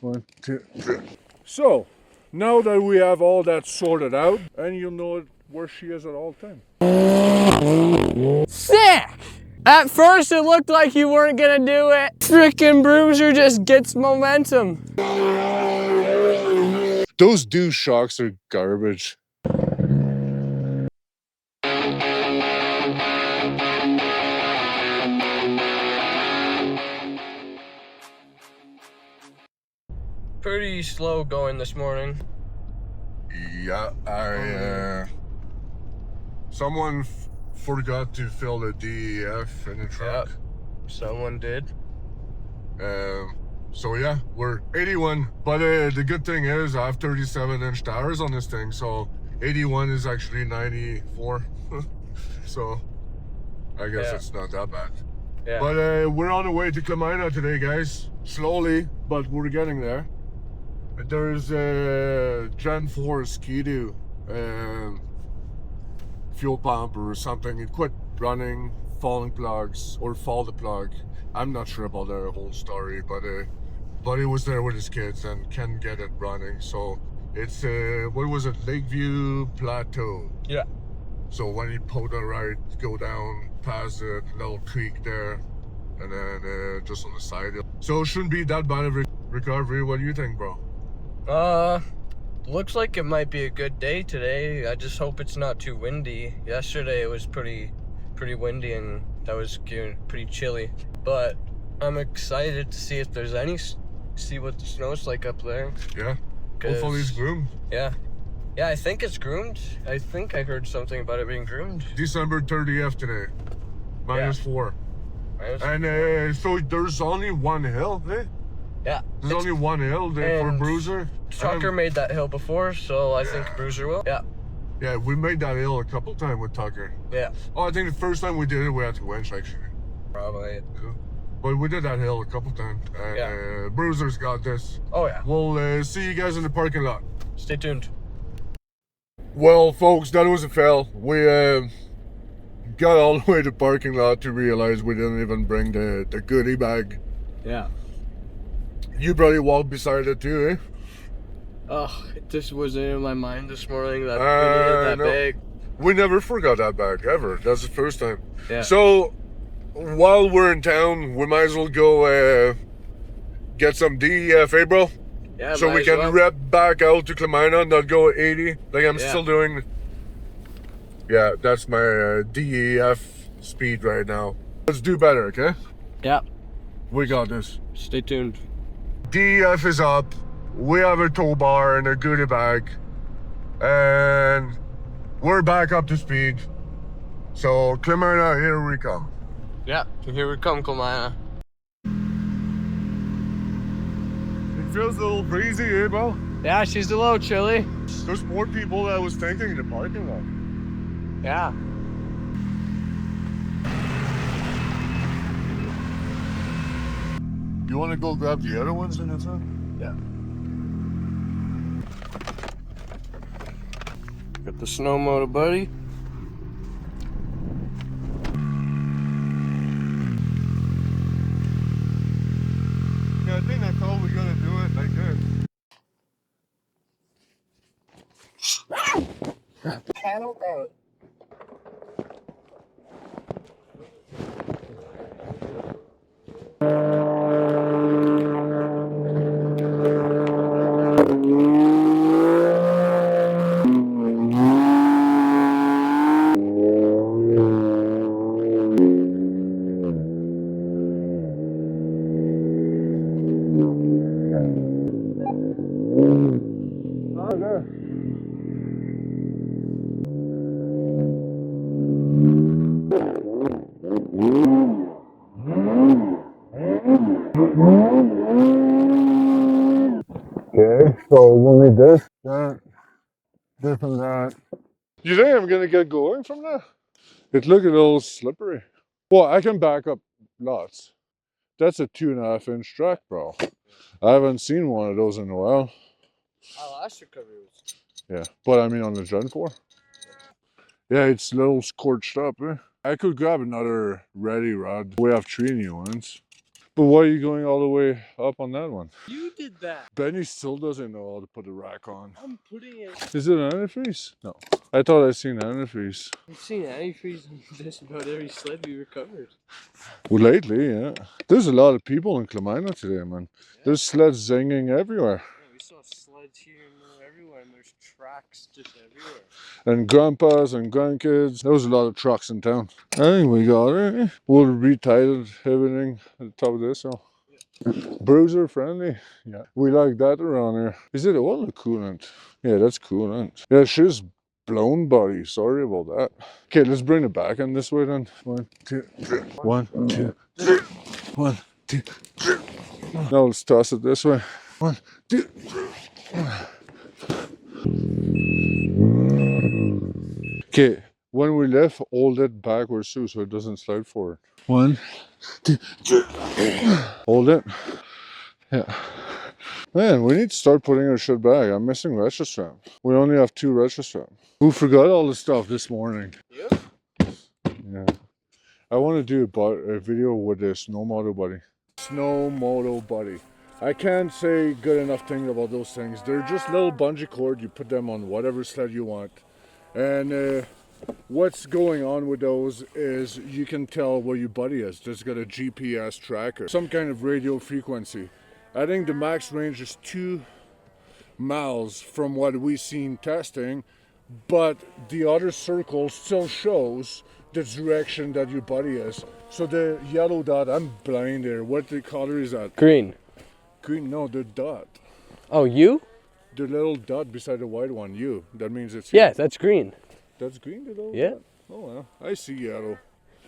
1, 2, 3. So, now that we have all that sorted out, and you'll know where she is at all times. Sick! At first it looked like you weren't gonna do it. Frickin' Bruiser just gets momentum. Those dew shocks are garbage. Pretty slow going this morning. Yeah, someone forgot to fill the DEF in the truck. Yep. Someone did. So yeah, we're 81, but the good thing is I have 37-inch tires on this thing, so 81 is actually 94. So I guess it's not that bad. Yeah. But we're on the way to Clemina today, guys. Slowly, but we're getting there. There's a Gen 4 Skidoo fuel pump or something. It quit running, falling plugs, or fall the plug. I'm not sure about the whole story, but Buddy was there with his kids and can get it running. So it's what was it, Lakeview Plateau? Yeah. So when you pull the right, go down past the little creek there, and then just on the side. So it shouldn't be that bad of a recovery. What do you think, bro? Looks like it might be a good day today. I just hope it's not too windy. Yesterday it was pretty windy and that was pretty chilly. But I'm excited to see if there's see what the snow's like up there. Yeah. Hopefully it's groomed. Yeah. Yeah, I think it's groomed. I think I heard something about it being groomed. December 30th today. -4. And so there's only one hill, eh? Yeah. There's only one hill there for Bruiser. Tucker made that hill before, so I think Bruiser will. Yeah. Yeah, we made that hill a couple times with Tucker. Yeah. Oh, I think the first time we did it, we had to winch, actually. Probably. Yeah. But we did that hill a couple times. And Bruiser's got this. Oh, yeah. We'll see you guys in the parking lot. Stay tuned. Well, folks, that was a fail. We got all the way to the parking lot to realize we didn't even bring the goodie bag. Yeah. You probably walked beside it too, eh? Oh, it just wasn't in my mind this morning that we needed that bag. We never forgot that bag, ever. That's the first time. Yeah. So, while we're in town, we might as well go get some DEF, eh, bro? Yeah, so we can rep back out to Clemina, not go 80, like I'm still doing. Yeah, that's my DEF speed right now. Let's do better, okay? Yeah. We got this. Stay tuned. DEF is up. We have a tow bar and a goodie bag. And we're back up to speed. So, Clemina, here we come. Yeah, here we come, Clemina. It feels a little breezy, eh, bro? Yeah, she's a little chilly. There's more people than I was thinking in the parking lot. Yeah. You want to go grab the other ones in the front? Yeah. Got the Snowmotobuddy. Yeah, I think that's all we're gonna do it like this. Panel out. Okay, so we'll need this, that, this and that. You think I'm gonna get going from that? It looked a little slippery. Well, I can back up lots. That's a 2.5-inch track, bro. I haven't seen one of those in a while. Last recovery was. Yeah, but I mean on the Gen 4. Yeah, it's a little scorched up, eh? I could grab another ready rod. We have 3 new ones. But why are you going all the way up on that one? You did that. Benny still doesn't know how to put a rack on. I'm putting it. Is it antifreeze? No. I thought I seen antifreeze. I've seen antifreeze on just about every sled we recovered. Well, lately, yeah. There's a lot of people in Clemina today, man. Yeah. There's sleds zinging everywhere. Yeah, we saw sleds here and there everywhere, and there's tracks just everywhere. And grandpas and grandkids. There was a lot of trucks in town. I think we got it. We'll retitle everything at the top of this, so. Bruiser friendly. Yeah. We like that around here. Is it all a couldnt? Yeah, that's couldnt. Yeah, she's blown body. Sorry about that. Okay, let's bring it back in this way then. 1, 2, 3. 1, 2, 3. 1, 2, 3. Now let's toss it this way. 1, 2, 3. Okay, when we lift, hold it backwards too so it doesn't slide forward. 1, 2, 3. Hold it. Yeah. Man, we need to start putting our shit back. I'm missing retro straps. We only have 2 retro straps. Who forgot all the stuff this morning? Yep. Yeah. I want to do a video with the Snowmotobuddy. Snowmotobuddy. I can't say good enough things about those things. They're just little bungee cord. You put them on whatever sled you want. And what's going on with those is you can tell where your buddy is. There's got a GPS tracker, some kind of radio frequency. I think the max range is 2 miles from what we've seen testing, but the other circle still shows the direction that your buddy is. So the yellow dot, I'm blind there. What the color is that? Green. Green? No, the dot. Oh, you? The little dot beside the white one, you. That means it's you. Yeah, that's green. That's green, the little Yeah. dot? Oh well, I see yellow.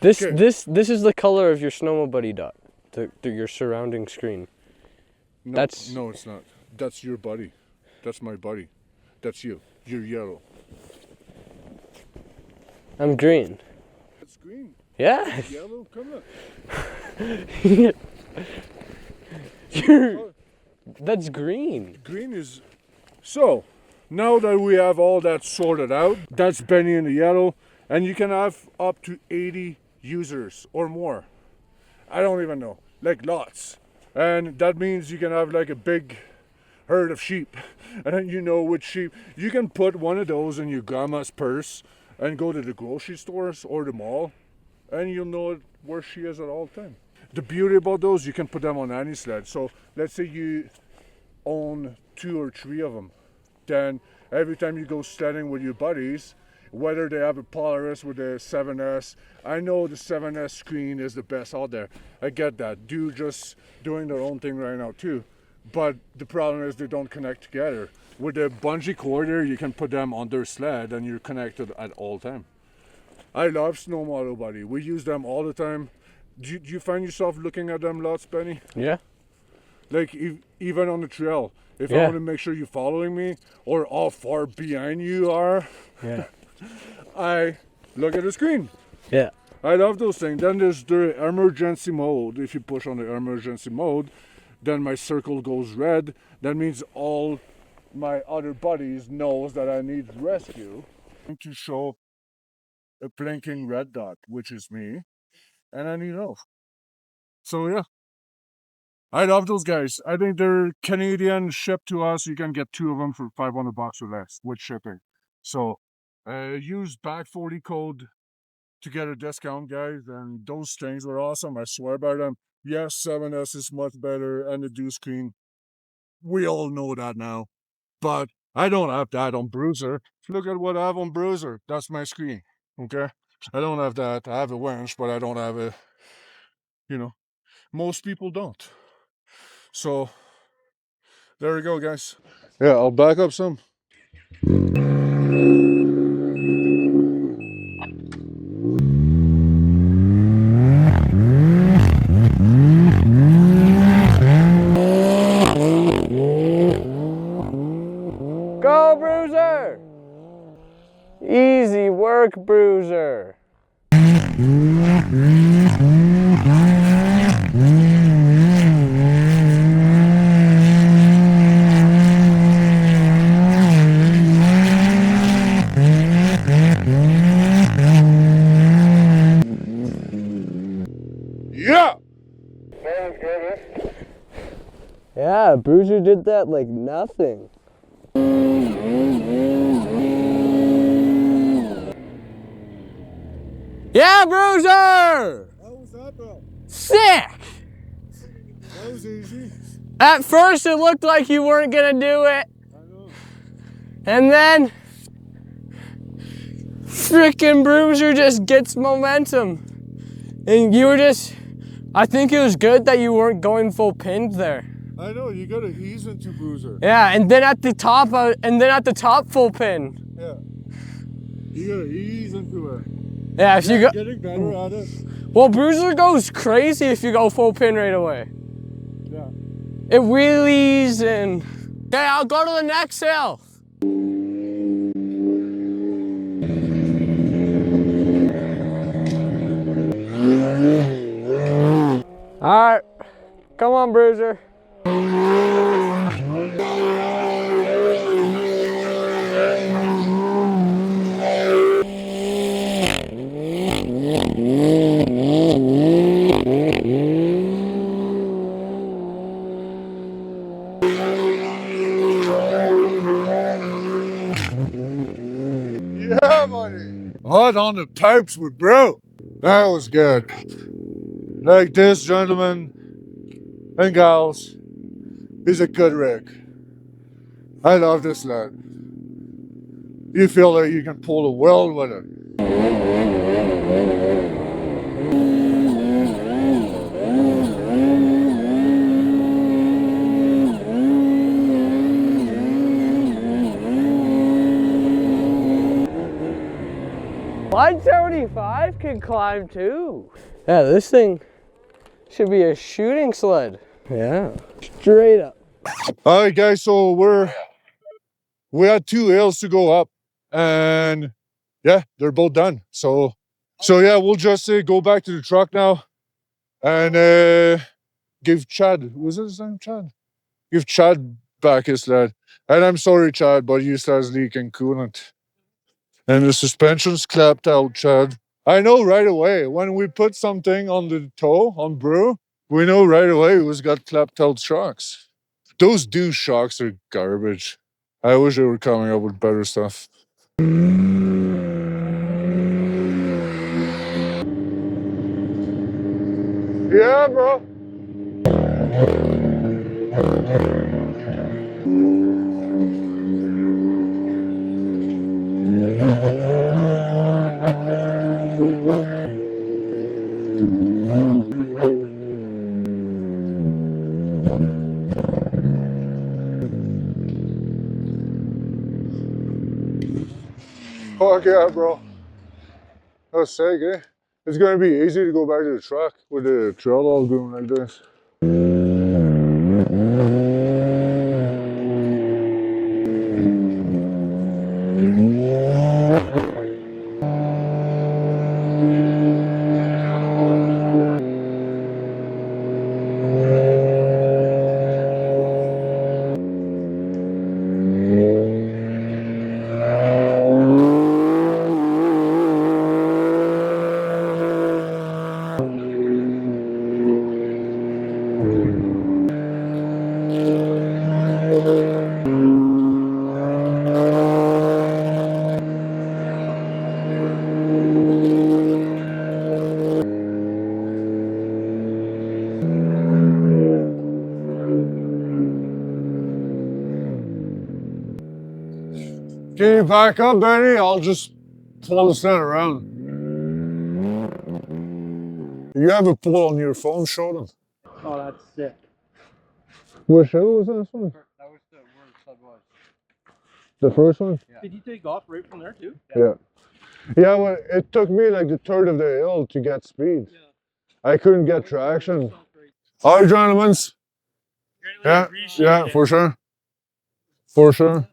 This Okay. this is the color of your Snowmobuddy dot. Your surrounding screen. No, That's- no, it's not. That's your buddy. That's my buddy. That's you. You're yellow. I'm green. It's green. Yeah. Yellow, come on. That's green. Green is... So, now that we have all that sorted out, that's Benny in the yellow, and you can have up to 80 users or more. I don't even know. Like lots. And that means you can have like a big herd of sheep. And then you know which sheep. You can put one of those in your grandma's purse and go to the grocery stores or the mall, and you'll know where she is at all time. The beauty about those, you can put them on any sled. So let's say you own 2 or 3 of them. Then every time you go sledding with your buddies, whether they have a Polaris with a 7S, I know the 7S screen is the best out there. I get that. Dude just doing their own thing right now too. But the problem is they don't connect together. With the bungee cord there, you can put them on their sled and you're connected at all time. I love Snowmotobuddy. We use them all the time. Do you find yourself looking at them lots, Benny? Yeah. Like even on the trail, if I Yeah. want to make sure you're following me or how far behind you are, Yeah. I look at the screen. Yeah. I love those things. Then there's the emergency mode. If you push on the emergency mode, then my circle goes red. That means all my other buddies knows that I need rescue. To show a blinking red dot, which is me, and I need help. So yeah. I love those guys. I think they're Canadian, shipped to us. You can get 2 of them for $500 or less with shipping. So use back 40 code to get a discount, guys. And those things were awesome. I swear by them. Yes, 7S is much better and the do screen. We all know that now. But I don't have that on Bruiser. Look at what I have on Bruiser. That's my screen. Okay? I don't have that. I have a winch, but I don't have a, most people don't. So there we go, guys. Yeah, I'll back up some. Go, Bruiser! Easy work, Bruiser. Yeah! Sounds good. did that like nothing. Yeah, Bruiser! How was that, bro? Sick! That was easy. At first it looked like you weren't gonna do it. I know. And then frickin' Bruiser just gets momentum. And you were just, I think it was good that you weren't going full pinned there. I know, you gotta ease into Bruiser. Yeah, and then at the top, full pin. Yeah. You gotta ease into it. Yeah, if you go, Getting better at it. well, Bruiser goes crazy if you go full pin right away. Yeah. It wheelies and, okay, I'll go to the next hill. All right, come on, Bruiser. Yeah, buddy. Hot on the pipes with bro. That was good. Like this, gentlemen and gals, is a good rig. I love this lad. You feel like you can pull a well with it. Line 75 can climb too. Yeah, this thing should be a shooting sled. Yeah, straight up. All right, guys, so we had 2 hills to go up, and yeah, they're both done. So yeah, we'll just go back to the truck now and give Chad, was it his name, Chad? Give Chad back his sled. And I'm sorry, Chad, but you starts leaking coolant. And the suspension's clapped out, Chad. I know right away when we put something on the toe on Brew, we know right away who's got clapped out shocks. Those douche shocks are garbage. I wish they were coming up with better stuff. Yeah, bro. Fuck yeah, bro. That's sick, eh? It's gonna be easy to go back to the truck with the trail all going like this. Can you back up, Benny? I'll just pull the stand around. You have a pull on your phone, show them. Oh, that's sick. Which hill was this one? That was where the sled was. The first one? Yeah. Did you take off right from there too? Yeah. Yeah, well, it took me like the third of the hill to get speed. Yeah. I couldn't get traction. All right, gentlemen. Yeah, yeah, for sure. For sure.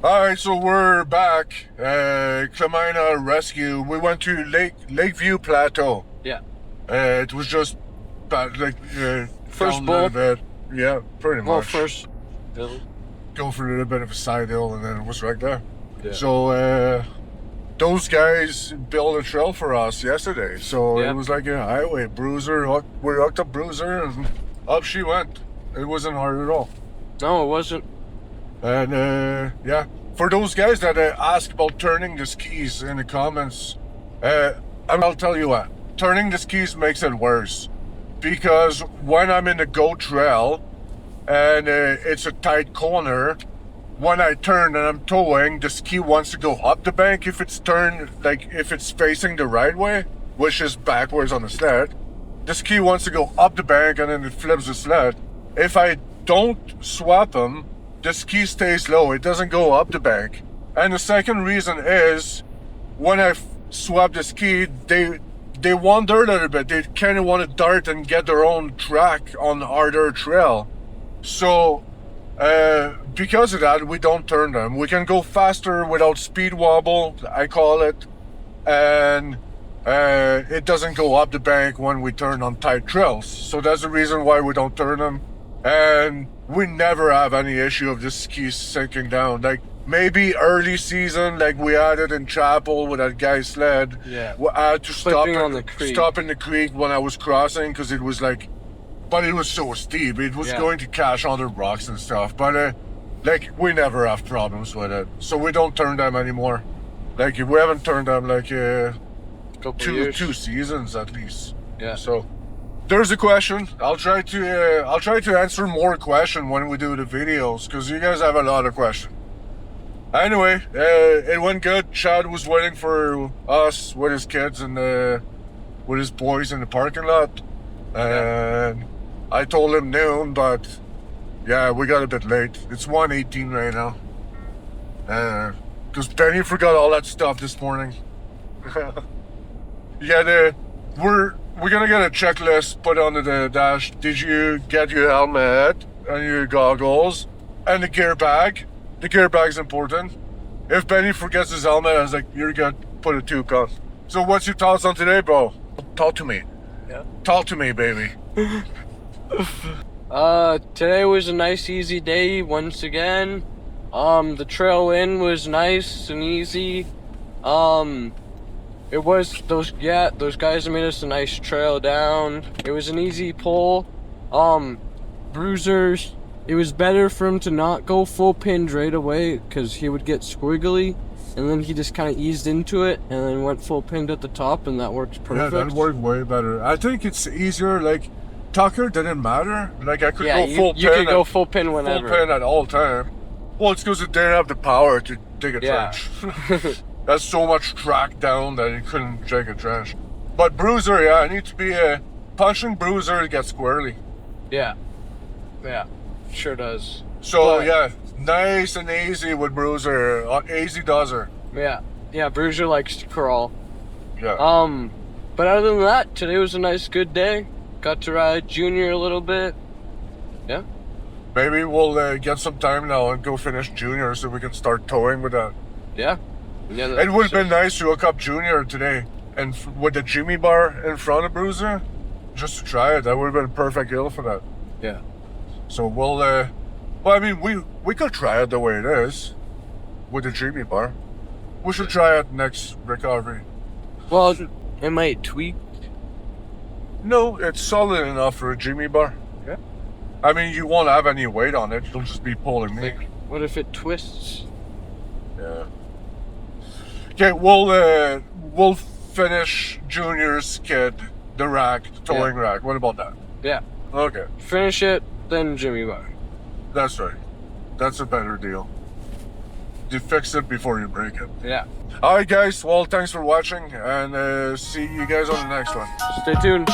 Alright, so we're back. Clemina Rescue. We went to Lakeview Plateau. Yeah. It was just First down bowl. a bit. Yeah, pretty much. Well, first hill. Go for a little bit of a side hill and then it was right there. Yeah. So those guys built a trail for us yesterday. So Yeah. it was like a highway. Bruiser, we hooked up Bruiser and up she went. It wasn't hard at all. No, it wasn't. And yeah, for those guys that asked about turning the skis in the comments, I'll tell you what, turning the skis makes it worse. Because when I'm in the GO trail and it's a tight corner, when I turn and I'm towing, the ski wants to go up the bank if it's turned, like if it's facing the right way, which is backwards on the sled. The ski wants to go up the bank and then it flips the sled. If I don't swap them, the ski stays low, it doesn't go up the bank. And the second reason is, when I swap the ski, they wander a little bit. They kind of want to dart and get their own track on harder trail. So, because of that, we don't turn them. We can go faster without speed wobble, I call it. And it doesn't go up the bank when we turn on tight trails. So that's the reason why we don't turn them. And we never have any issue of the skis sinking down. Like maybe early season, like we had it in Chapel with that guy's sled. Yeah. I had to stop on the creek. Stop in the creek when I was crossing because it was like, but it was so steep. It was going to cash under rocks and stuff. But like we never have problems with it, so we don't turn them anymore. Like we haven't turned them like two seasons at least. Yeah. So. There's a question. I'll try to answer more questions when we do the videos because you guys have a lot of questions. Anyway, it went good. Chad was waiting for us with his kids and with his boys in the parking lot, and I told him noon, but yeah, we got a bit late. It's 1:18 right now, because Benny forgot all that stuff this morning. Yeah, We're gonna get a checklist put onto the dash. Did you get your helmet and your goggles and the gear bag? The gear bag's important. If Benny forgets his helmet, I was like, you're good, put a tube on. So what's your thoughts on today, bro? Talk to me. Yeah. Talk to me, baby. Today was a nice easy day once again. The trail in was nice and easy. It was those guys made us a nice trail down. It was an easy pull. Bruisers, it was better for him to not go full pinned right away because he would get squiggly, and then he just kind of eased into it and then went full pinned at the top, and that worked perfect. Yeah, that worked way better. I think it's easier. Like Tucker didn't matter. Like I could go full pin. You could go full pin whenever. Full pin at all time. Well, it's because it didn't have the power to dig a trench. That's so much track down that you couldn't dig a trench. But Bruiser, yeah, I need to be punching Bruiser to get squirrely. Yeah, sure does. So yeah, nice and easy with Bruiser. Easy does her. Yeah, Bruiser likes to crawl. Yeah. But other than that, today was a nice, good day. Got to ride Junior a little bit. Yeah. Maybe we'll get some time now and go finish Junior so we can start towing with that. Yeah. It would have been nice to hook up Junior today and with the Jimmy bar in front of Bruiser, just to try it. That would have been a perfect hill for that. Yeah. So we'll, well, I mean, we could try it the way it is with the Jimmy bar. We should try it next recovery. Well, it might tweak. No, it's solid enough for a Jimmy bar. Yeah. I mean, you won't have any weight on it. You'll just be pulling me. Like, what if it twists? Yeah. Okay, we'll finish Junior's kid, the rack, the towing rack. What about that? Yeah. Okay. Finish it, then Jimmy bar. That's right. That's a better deal. You fix it before you break it. Yeah. Alright guys, well thanks for watching and see you guys on the next one. Stay tuned.